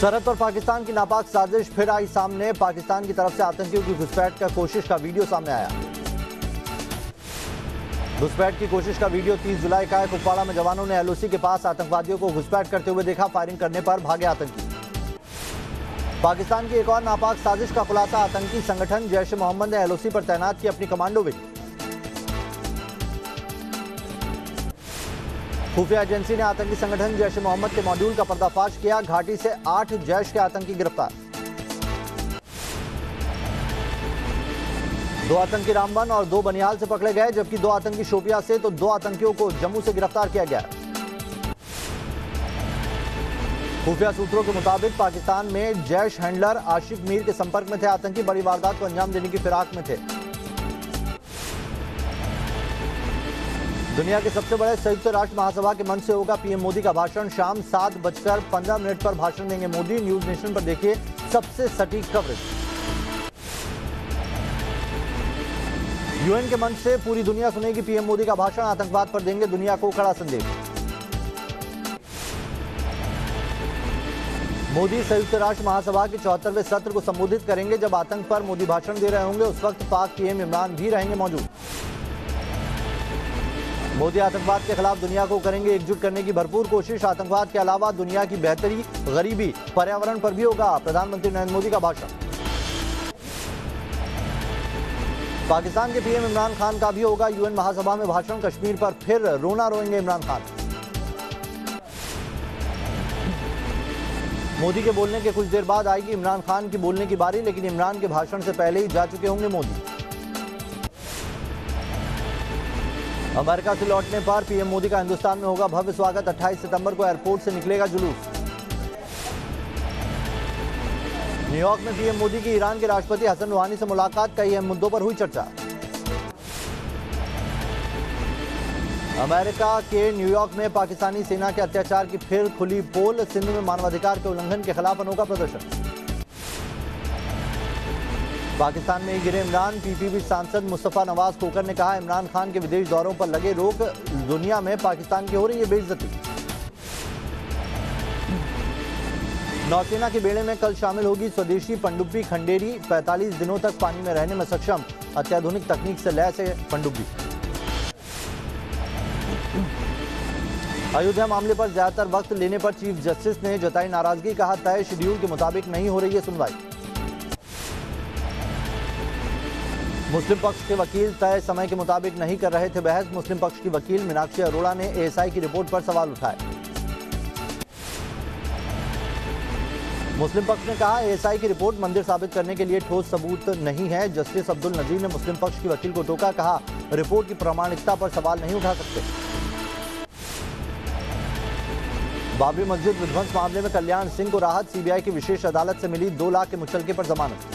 सरहद पर पाकिस्तान की नापाक साजिश फिर आई सामने। पाकिस्तान की तरफ से आतंकियों की घुसपैठ का कोशिश का वीडियो सामने आया। घुसपैठ की कोशिश का वीडियो 30 जुलाई का है। कुपवाड़ा में जवानों ने एलओसी के पास आतंकवादियों को घुसपैठ करते हुए देखा। फायरिंग करने पर भागे आतंकी। पाकिस्तान की एक और नापाक साजिश का खुलासा। आतंकी संगठन जैश ए मोहम्मद ने एलओसी पर तैनात की अपनी कमांडो विंग। खुफिया एजेंसी ने आतंकी संगठन जैश ए मोहम्मद के मॉड्यूल का पर्दाफाश किया। घाटी से 8 जैश के आतंकी गिरफ्तार। 2 आतंकी रामबन और 2 बनिहाल से पकड़े गए, जबकि 2 आतंकी शोपिया से तो 2 आतंकियों को जम्मू से गिरफ्तार किया गया। खुफिया सूत्रों के मुताबिक पाकिस्तान में जैश हैंडलर आशिक मीर के संपर्क में थे। आतंकी बड़ी वारदात को अंजाम देने की फिराक में थे। दुनिया के सबसे बड़े संयुक्त राष्ट्र महासभा के मंच से होगा पीएम मोदी का भाषण। शाम 7:15 पर भाषण देंगे मोदी। न्यूज नेशन पर देखिए सबसे सटीक कवरेज। यूएन के मंच से पूरी दुनिया सुनेगी पीएम मोदी का भाषण। आतंकवाद पर देंगे दुनिया को कड़ा संदेश। मोदी संयुक्त राष्ट्र महासभा के 74वें सत्र को संबोधित करेंगे। जब आतंक पर मोदी भाषण दे रहे होंगे उस वक्त पाक पीएम इमरान भी रहेंगे मौजूद। मोदी आतंकवाद के खिलाफ दुनिया को करेंगे एकजुट करने की भरपूर कोशिश। आतंकवाद के अलावा दुनिया की बेहतरी, गरीबी, पर्यावरण पर भी होगा प्रधानमंत्री नरेंद्र मोदी का भाषण। पाकिस्तान के पीएम इमरान खान का भी होगा यूएन महासभा में भाषण। कश्मीर पर फिर रोना रोएंगे इमरान खान। मोदी के बोलने के कुछ देर बाद आएगी इमरान खान की बोलने की बारी, लेकिन इमरान के भाषण से पहले ही जा चुके होंगे मोदी। अमेरिका से लौटने पर पीएम मोदी का हिंदुस्तान में होगा भव्य स्वागत। 28 सितंबर को एयरपोर्ट से निकलेगा जुलूस। न्यूयॉर्क में पीएम मोदी की ईरान के राष्ट्रपति हसन रूहानी से मुलाकात। कई अहम मुद्दों पर हुई चर्चा। अमेरिका के न्यूयॉर्क में पाकिस्तानी सेना के अत्याचार की फिर खुली पोल। सिंध में मानवाधिकार के उल्लंघन के खिलाफ अनोखा प्रदर्शन। पाकिस्तान में ही गिरे इमरान। पीपीपी सांसद मुस्तफा नवाज खोकर ने कहा इमरान खान के विदेश दौरों पर लगे रोक। दुनिया में पाकिस्तान की हो रही है बेइज्जती। नौसेना के बेड़े में कल शामिल होगी स्वदेशी पनडुब्बी खंडेरी। 45 दिनों तक पानी में रहने में सक्षम अत्याधुनिक तकनीक से लैस है पनडुब्बी। अयोध्या मामले पर ज्यादातर वक्त लेने पर चीफ जस्टिस ने जताई नाराजगी। कहा तय शेड्यूल के मुताबिक नहीं हो रही है सुनवाई। मुस्लिम पक्ष के वकील तय समय के मुताबिक नहीं कर रहे थे बहस। मुस्लिम पक्ष की वकील मीनाक्षी अरोड़ा ने एएसआई की रिपोर्ट पर सवाल उठाए। मुस्लिम पक्ष ने कहा एएसआई की रिपोर्ट मंदिर साबित करने के लिए ठोस सबूत नहीं है। जस्टिस अब्दुल नजीर ने मुस्लिम पक्ष की वकील को टोका। कहा रिपोर्ट की प्रामाणिकता पर सवाल नहीं उठा सकते। बाबरी मस्जिद विध्वंस मामले में कल्याण सिंह को राहत। सीबीआई की विशेष अदालत से मिली 2 लाख के मुचलके पर जमानत।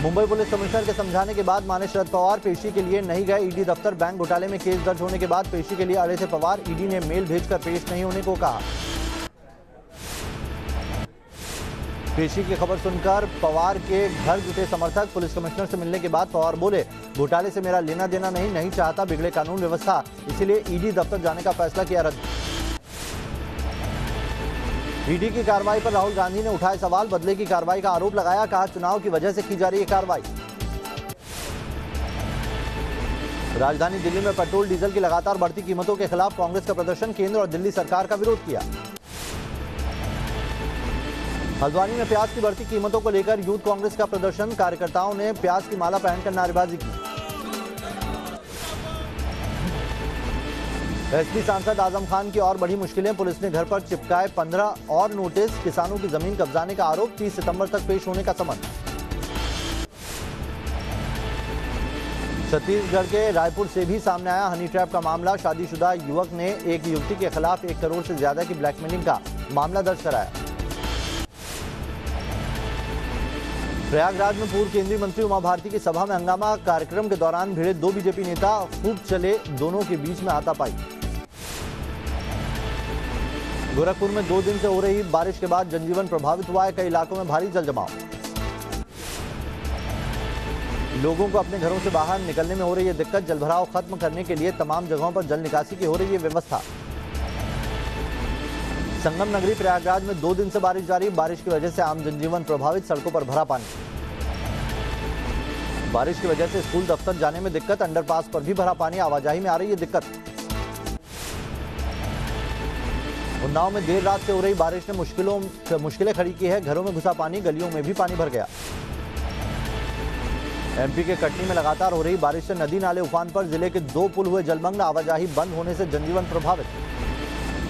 मुंबई पुलिस कमिश्नर के समझाने के बाद माने शरद पवार। पेशी के लिए नहीं गए ईडी दफ्तर। बैंक घोटाले में केस दर्ज होने के बाद पेशी के लिए अड़े थे पवार। ईडी ने मेल भेजकर पेश नहीं होने को कहा। पेशी की खबर सुनकर पवार के घर जुटे समर्थक। पुलिस कमिश्नर से मिलने के बाद पवार बोले घोटाले से मेरा लेना देना नहीं चाहता बिगड़े कानून व्यवस्था, इसीलिए ईडी दफ्तर जाने का फैसला किया रद्द। ईडी की कार्रवाई पर राहुल गांधी ने उठाए सवाल। बदले की कार्रवाई का आरोप लगाया। कहा चुनाव की वजह से की जा रही है कार्रवाई। राजधानी दिल्ली में पेट्रोल डीजल की लगातार बढ़ती कीमतों के खिलाफ कांग्रेस का प्रदर्शन। केंद्र और दिल्ली सरकार का विरोध किया। हल्द्वानी में प्याज की बढ़ती कीमतों को लेकर यूथ कांग्रेस का प्रदर्शन। कार्यकर्ताओं ने प्याज की माला पहनकर नारेबाजी की। एसपी सांसद आजम खान की और बढ़ी मुश्किलें। पुलिस ने घर पर चिपकाए 15 और नोटिस। किसानों की जमीन कब्जाने का आरोप। 30 सितंबर तक पेश होने का समन। छत्तीसगढ़ के रायपुर से भी सामने आया हनी ट्रैप का मामला। शादीशुदा युवक ने एक युवती के खिलाफ 1 करोड़ से ज्यादा की ब्लैकमेलिंग का मामला दर्ज कराया। प्रयागराज में पूर्व केंद्रीय मंत्री उमा भारती की सभा में हंगामा। कार्यक्रम के दौरान भिड़े 2 बीजेपी नेता। खूब चले दोनों के बीच में हाथापाई। गोरखपुर में 2 दिन से हो रही बारिश के बाद जनजीवन प्रभावित हुआ है। कई इलाकों में भारी जल जमाव। लोगों को अपने घरों से बाहर निकलने में हो रही है दिक्कत। जलभराव खत्म करने के लिए तमाम जगहों पर जल निकासी की हो रही है व्यवस्था। संगम नगरी प्रयागराज में 2 दिन से बारिश जारी। बारिश की वजह से आम जनजीवन प्रभावित, सड़कों पर भरा पानी। बारिश की वजह से स्कूल दफ्तर जाने में दिक्कत, अंडरपास पर भी भरा पानी, आवाजाही में आ रही है दिक्कत। उन्नाव में देर रात से हो रही बारिश ने मुश्किलें खड़ी की है। घरों में घुसा पानी, गलियों में भी पानी भर गया। एमपी के कटनी में लगातार हो रही बारिश से नदी नाले उफान पर, जिले के 2 पुल हुए जलमग्न, आवाजाही बंद होने से जनजीवन प्रभावित।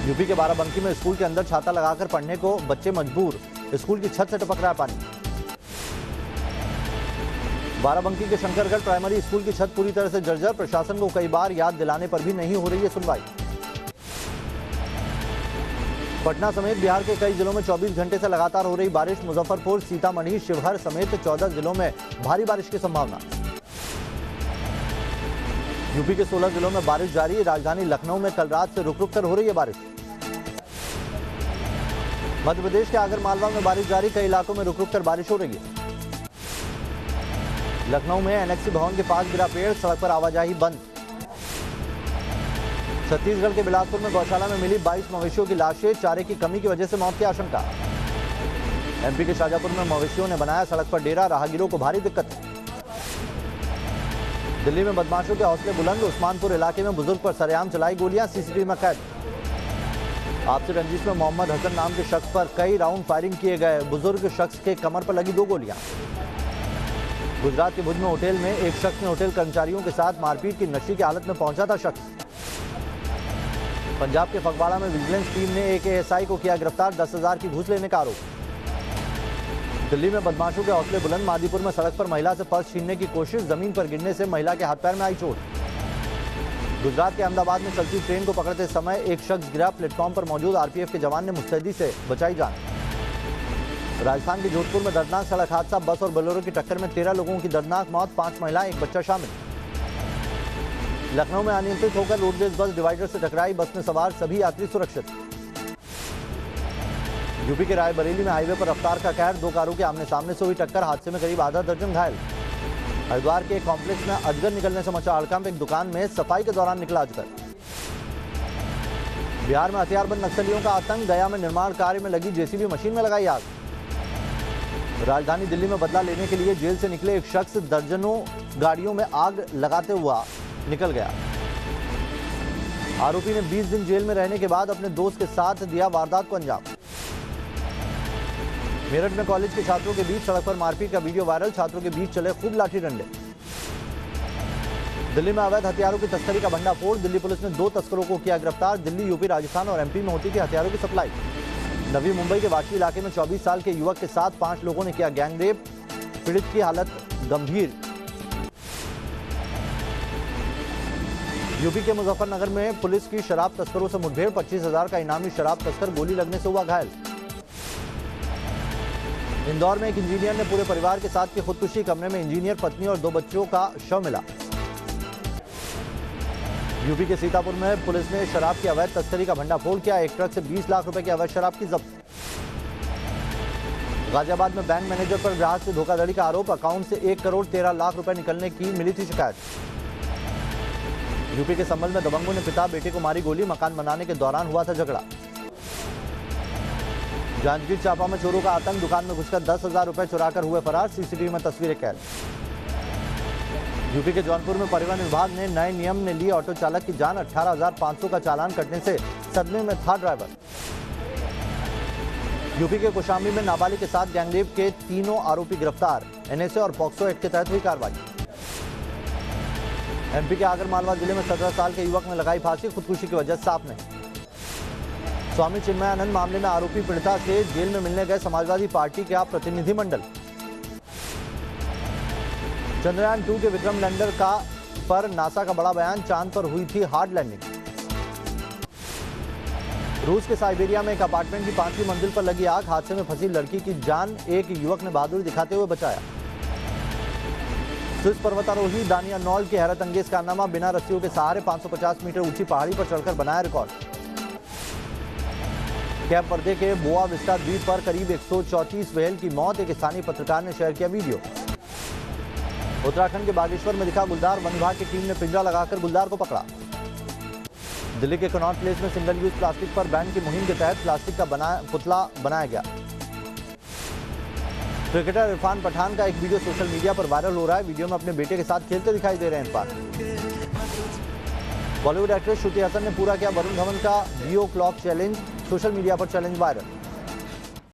यूपी के बाराबंकी में स्कूल के अंदर छाता लगाकर पढ़ने को बच्चे मजबूर, स्कूल की छत से टपक रहा है पानी। बाराबंकी के शंकरगढ़ प्राइमरी स्कूल की छत पूरी तरह से जर्जर, प्रशासन को कई बार याद दिलाने पर भी नहीं हो रही है सुनवाई। पटना समेत बिहार के कई जिलों में 24 घंटे से लगातार हो रही बारिश। मुजफ्फरपुर, सीतामढ़ी, शिवहर समेत 14 जिलों में भारी बारिश की संभावना। यूपी के 16 जिलों में बारिश जारी। राजधानी लखनऊ में कल रात से रुक रुक कर हो रही है बारिश। मध्य प्रदेश के आगरमालवा में बारिश जारी, कई इलाकों में रुक रुक कर बारिश हो रही है। लखनऊ में एनएक्सी भवन के पास गिरा पेड़, सड़क पर आवाजाही बंद। छत्तीसगढ़ के बिलासपुर में गौशाला में मिली 22 मवेशियों की लाशें, चारे की कमी की वजह से मौत की आशंका। एमपी के शाजापुर में मवेशियों ने बनाया सड़क पर डेरा, राहगीरों को भारी दिक्कत। दिल्ली में बदमाशों के हौसले बुलंद, उस्मानपुर इलाके में बुजुर्ग पर सरेआम चलाई गोलियां, सीसीटीवी में कैद। आपसी रंजिश में मोहम्मद हसन नाम के शख्स पर कई राउंड फायरिंग किए गए, बुजुर्ग शख्स के कमर पर लगी 2 गोलियां। गुजरात के भुज में होटल में एक शख्स ने होटल कर्मचारियों के साथ मारपीट की, नशे की हालत में पहुंचा था शख्स। पंजाब के फगवाड़ा में विजिलेंस टीम ने एक एएसआई को किया गिरफ्तार, 10,000 की घूस लेने का आरोप। दिल्ली में बदमाशों के हौसले बुलंद, मादीपुर में सड़क पर महिला से पर्स छीनने की कोशिश, जमीन पर गिरने से महिला के हाथ पैर में आई चोट। गुजरात के अहमदाबाद में चलती ट्रेन को पकड़ते समय एक शख्स गिरा, प्लेटफॉर्म पर मौजूद आरपीएफ के जवान ने मुस्तैदी से बचाई जान। राजस्थान के जोधपुर में दर्दनाक सड़क हादसा, बस और बोलेरो की टक्कर में 13 लोगों की दर्दनाक मौत, 5 महिलाएं, एक बच्चा शामिल। लखनऊ में अनियंत्रित होकर रोडवेज बस डिवाइडर से टकराई, बस में सवार सभी यात्री सुरक्षित। यूपी के रायबरेली में हाईवे पर रफ्तार का कहर, 2 कारों के आमने सामने से हुई टक्कर, हादसे में करीब आधा दर्जन घायल। हरिद्वार के एक कॉम्प्लेक्स में अजगर निकलने से मचा हड़कंप, एक दुकान में सफाई के दौरान निकला अजगर। बिहार में हथियारबंद नक्सलियों का आतंक, गया में निर्माण कार्य में लगी जेसीबी मशीन में लगाई आग। राजधानी दिल्ली में बदला लेने के लिए जेल से निकले एक शख्स दर्जनों गाड़ियों में आग लगाते हुआ निकल गया। आरोपी ने 20 दिन जेल में रहने के बाद अपने दोस्त के साथ दिया वारदात को अंजाम। मेरठ में कॉलेज के छात्रों के बीच सड़क पर मारपीट का वीडियो वायरल, छात्रों के बीच चले खूब लाठी डंडे। दिल्ली में अवैध हथियारों की तस्करी का भंडाफोड़, दिल्ली पुलिस ने 2 तस्करों को किया गिरफ्तार। दिल्ली, यूपी, राजस्थान और एमपी में होती थी हथियारों की सप्लाई। नवी मुंबई के वाशी इलाके में 24 साल के युवक के साथ 5 लोगों ने किया गैंगरेप, पीड़ित की हालत गंभीर। यूपी के मुजफ्फरनगर में पुलिस की शराब तस्करों से मुठभेड़, 25,000 का इनामी शराब तस्कर गोली लगने से हुआ घायल। इंदौर में एक इंजीनियर ने पूरे परिवार के साथ की खुदकुशी, कमरे में इंजीनियर, पत्नी और 2 बच्चों का शव मिला। यूपी के सीतापुर में पुलिस ने शराब की अवैध तस्करी का भंडाफोड़ किया, एक ट्रक से 20 लाख रुपए की अवैध शराब की जब्त। गाजियाबाद में बैंक मैनेजर पर ग्राहक से धोखाधड़ी का आरोप, अकाउंट से 1 करोड़ 13 लाख रुपए निकलने की मिली थी शिकायत। यूपी के संभल में दबंगों ने पिता बेटे को मारी गोली, मकान बनाने के दौरान हुआ था झगड़ा। जांजगीर चांपा में चोरों का आतंक, दुकान में घुसकर 10,000 रुपए चुराकर हुए फरार, सीसीटीवी में तस्वीरें कैद। यूपी के जौनपुर में परिवहन विभाग ने नए नियम ने ली ऑटो चालक की जान, 18,500 का चालान कटने से सदमे में था ड्राइवर। यूपी के कौशाम्बी में नाबालिग के साथ गैंगरेप के 3 आरोपी गिरफ्तार, एनएसए और पॉक्सो एक्ट के तहत हुई कार्रवाई। एमपी के आगरमालवा जिले में 17 साल के युवक ने लगाई फांसी, खुदकुशी की वजह साफ नहीं। स्वामी चिन्मयानंद मामले में आरोपी पीड़िता से जेल में मिलने गए समाजवादी पार्टी का प्रतिनिधिमंडल। चंद्रयान 2 के विक्रम लैंडर पर नासा का बड़ा बयान, चांद पर हुई थी हार्ड लैंडिंग। रूस के साइबेरिया में एक अपार्टमेंट की 5वीं मंजिल पर लगी आग, हादसे में फंसी लड़की की जान एक युवक ने बहादुरी दिखाते हुए बचाया। स्विस पर्वतारोही दानिया नॉल की हैरत अंगेज कारनामा, बिना रस्सियों के सहारे 550 मीटर ऊंची पहाड़ी पर चढ़कर बनाया रिकॉर्ड। कैप वर्दे के बोआ विस्टा द्वीप पर करीब 134 व्हेल की मौत, एक स्थानीय पत्रकार ने शेयर किया वीडियो। उत्तराखंड के बागेश्वर में दिखा गुलदार, वन विभाग की टीम ने पिंजरा लगाकर गुलदार को पकड़ा। दिल्ली के कनॉट प्लेस में सिंगल यूज प्लास्टिक पर बैन की मुहिम के तहत प्लास्टिक का पुतला बनाया गया। क्रिकेटर इरफान पठान का एक वीडियो सोशल मीडिया पर वायरल हो रहा है। वीडियो में अपने बेटे के साथ खेलते दिखाई दे रहे हैं इरफान। बॉलीवुड एक्ट्रेस श्रुति हसन ने पूरा किया वरुण धवन का जियो क्लॉक चैलेंज। सोशल मीडिया पर चैलेंज वायरल।